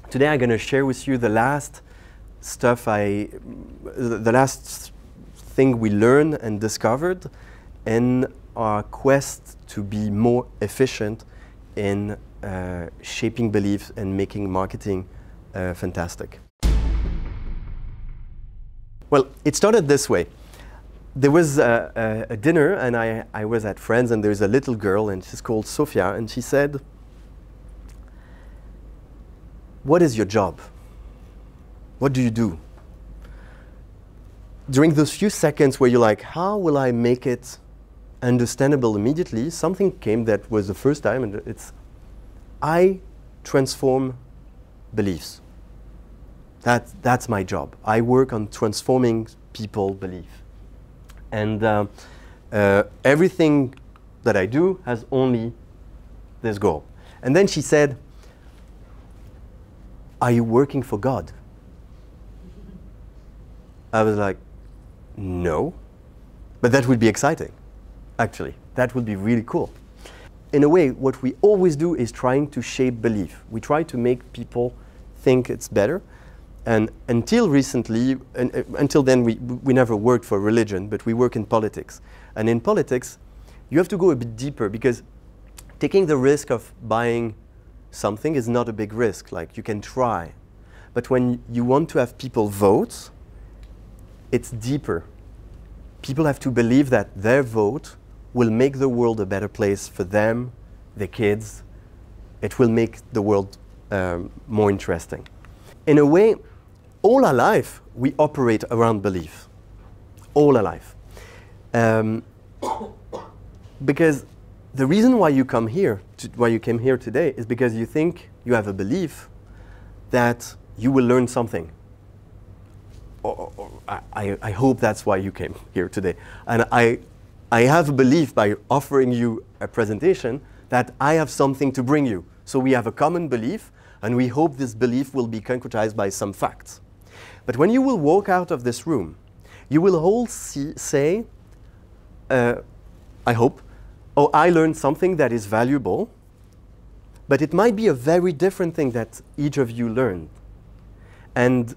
Today I'm going to share with you the last thing we learned and discovered in our quest to be more efficient in shaping beliefs and making marketing fantastic. Well, it started this way. There was a dinner, and I was at friends, and there's a little girl, and she's called Sofia, and she said, "What is your job? What do you do?" During those few seconds where you're like, how will I make it understandable immediately, something came that was the first time, and it's, I transform beliefs. That's my job. I work on transforming people's belief. And everything that I do has only this goal. And then she said, "Are you working for God?" I was like, no, but that would be exciting, actually. That would be really cool. In a way, what we always do is trying to shape belief. We try to make people think it's better. And until recently, until then, we never worked for religion, but we work in politics. And in politics, you have to go a bit deeper, because taking the risk of buying something is not a big risk. Like, you can try. But when you want to have people vote, it's deeper. People have to believe that their vote will make the world a better place for them, their kids. It will make the world more interesting. In a way, all our life, we operate around belief. All our life. Because the reason why you come here, why you came here today, is because you think you have a belief that you will learn something. I hope that's why you came here today. And I have a belief by offering you a presentation that I have something to bring you. So we have a common belief, and we hope this belief will be concretized by some facts. But when you will walk out of this room, you will all say, I hope, oh, I learned something that is valuable, but it might be a very different thing that each of you learned. And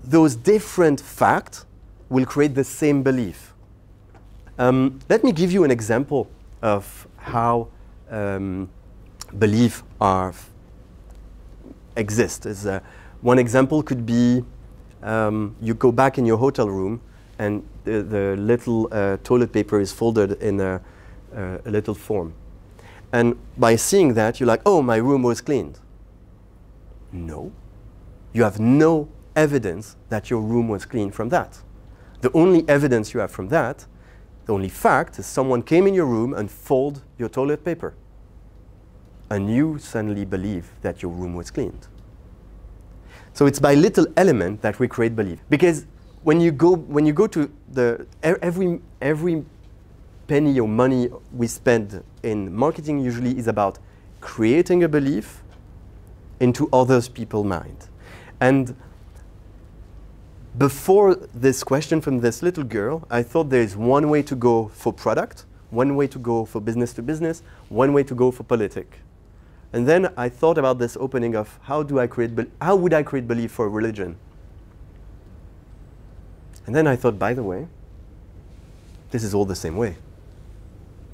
those different facts will create the same belief. Let me give you an example of how belief exist. One example could be you go back in your hotel room, and the little toilet paper is folded in a little form. And by seeing that, you're like, oh, my room was cleaned. No. You have no evidence that your room was clean from that. The only evidence you have from that, the only fact, is someone came in your room and folded your toilet paper. And you suddenly believe that your room was cleaned. So it's by little element that we create belief. Because when you go to every penny or money we spend in marketing usually is about creating a belief into other people's mind. And before this question from this little girl, I thought there's one way to go for product, one way to go for business to business, one way to go for politics. And then I thought about this opening of how would I create belief for religion? And then I thought, by the way, this is all the same way.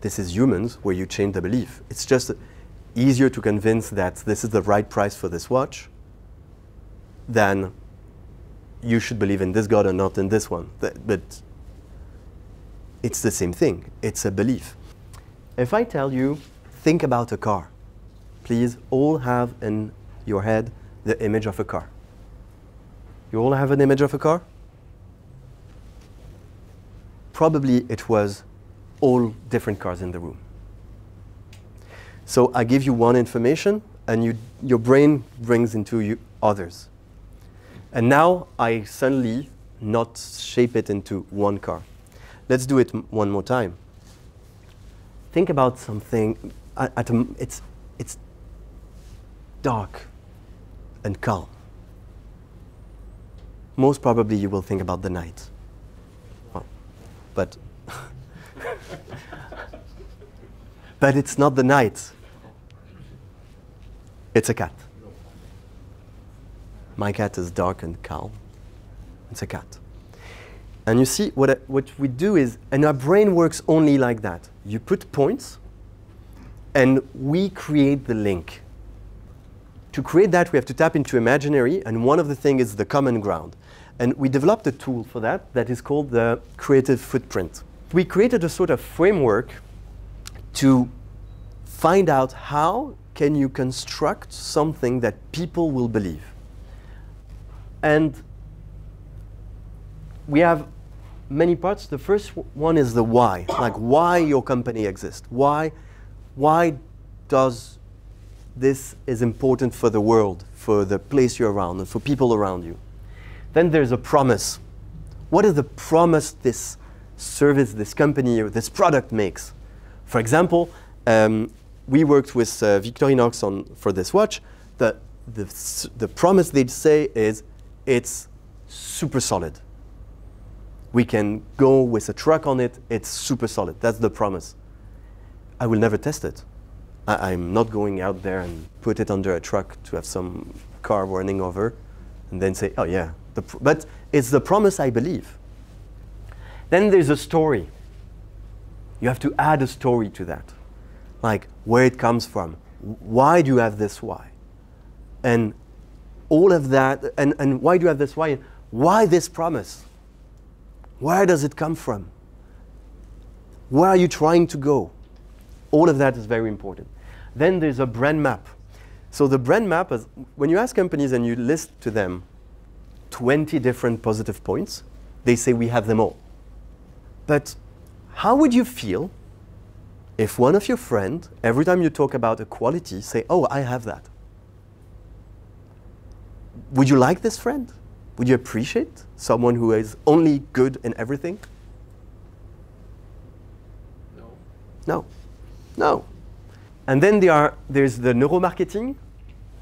This is humans where you change the belief. It's just easier to convince that this is the right price for this watch than you should believe in this God or not in this one. But it's the same thing. It's a belief. If I tell you, think about a car, please all have in your head the image of a car. You all have an image of a car? Probably it was all different cars in the room. So I give you one information, and your brain brings into you others. And now I suddenly not shape it into one car. Let's do it one more time. Think about something. It's dark and calm. Most probably you will think about the night. Well, but but it's not the night. It's a cat. My cat is dark and calm. It's a cat. And you see, what we do is, and our brain works only like that. You put points, and we create the link. To create that, we have to tap into imaginary, and one of the things is the common ground. And we developed a tool for that that is called the creative footprint. We created a sort of framework to find out how can you construct something that people will believe. And we have many parts. The first one is the why, like why your company exists. Why does this is important for the world, for the place you're around, and for people around you. Then there's a promise. What is the promise this service, this company, or this product makes? For example, we worked with Victorinox for this watch. The promise they'd say is it's super solid. We can go with a truck on it, it's super solid. That's the promise. I will never test it. I'm not going out there and put it under a truck to have some car running over and then say, oh yeah. But it's the promise I believe. Then there's a story. You have to add a story to that. Like where it comes from. Why do you have this why? And all of that, and why do you have this why? Why this promise? Where does it come from? Where are you trying to go? All of that is very important. Then there's a brand map. So the brand map is, when you ask companies and you list to them 20 different positive points, they say we have them all. But how would you feel if one of your friends, every time you talk about a quality, say, oh, I have that? Would you like this friend? Would you appreciate someone who is only good in everything? No. No. No. And then there's the neuromarketing.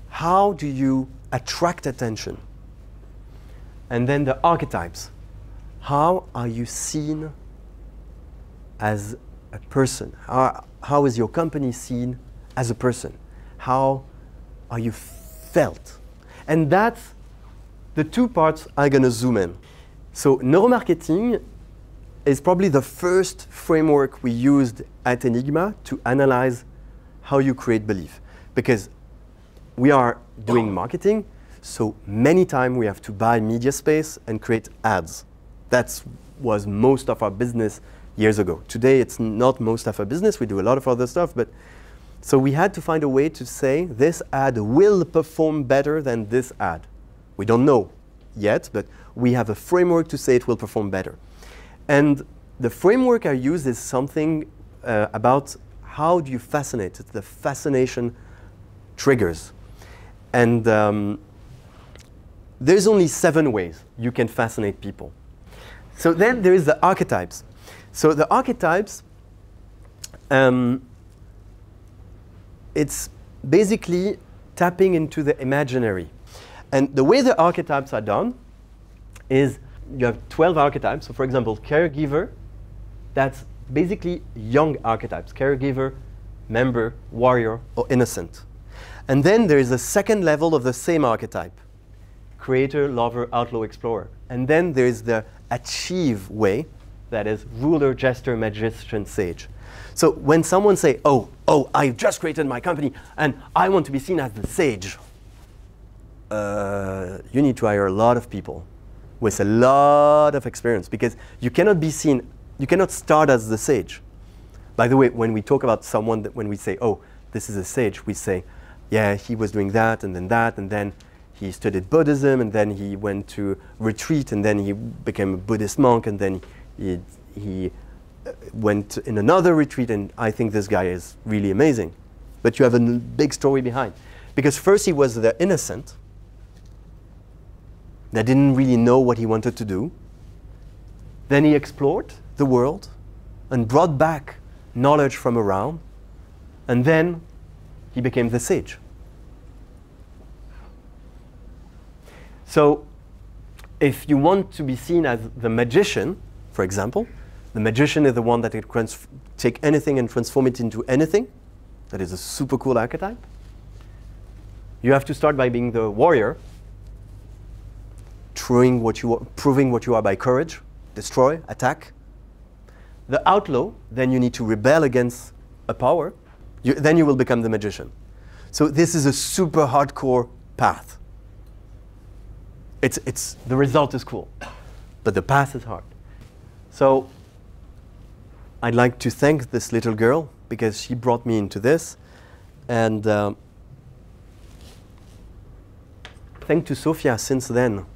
How do you attract attention? And then the archetypes. How are you seen as a person? How is your company seen as a person? How are you felt? And that's the two parts I'm going to zoom in. So neuromarketing is probably the first framework we used at Enigma to analyze how you create belief. Because we are doing marketing, so many times we have to buy media space and create ads. That was most of our business years ago. Today it's not most of our business, we do a lot of other stuff, but so we had to find a way to say this ad will perform better than this ad. We don't know yet, but we have a framework to say it will perform better. And the framework I use is something about how do you fascinate. It's the fascination triggers. And there's only 7 ways you can fascinate people. So then there is the archetypes. So the archetypes, it's basically tapping into the imaginary. And the way the archetypes are done is you have 12 archetypes. So for example, caregiver, that's basically young archetypes. Caregiver, member, warrior, or innocent. And then there is a second level of the same archetype. Creator, lover, outlaw, explorer. And then there is the achieve way, that is ruler, jester, magician, sage. So when someone say, oh, I've just created my company and I want to be seen as the sage, you need to hire a lot of people with a lot of experience because you cannot be seen, you cannot start as the sage. By the way, when we talk about someone, when we say, oh, this is a sage, we say, yeah, he was doing that, and then he studied Buddhism, and then he went to retreat, and then he became a Buddhist monk, and then he went in another retreat, and I think this guy is really amazing. But you have a big story behind. Because first he was the innocent, that didn't really know what he wanted to do. Then he explored the world and brought back knowledge from around, and then he became the sage. So if you want to be seen as the magician, for example, the magician is the one that can take anything and transform it into anything. That is a super cool archetype. You have to start by being the warrior. proving what you are by courage, destroy, attack. The outlaw, then you need to rebel against a power, then you will become the magician. So this is a super hardcore path. The result is cool, but the path is hard. So I'd like to thank this little girl because she brought me into this, and thanks to Sophia, since then,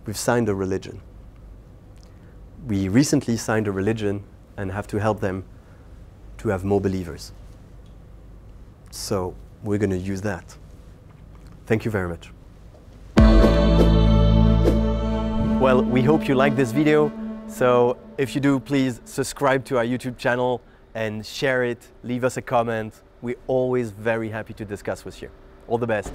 we've signed a religion. We recently signed a religion and have to help them to have more believers. So we're going to use that. Thank you very much. Well, we hope you like this video. So if you do, please subscribe to our YouTube channel and share it. Leave us a comment. We're always very happy to discuss with you. All the best.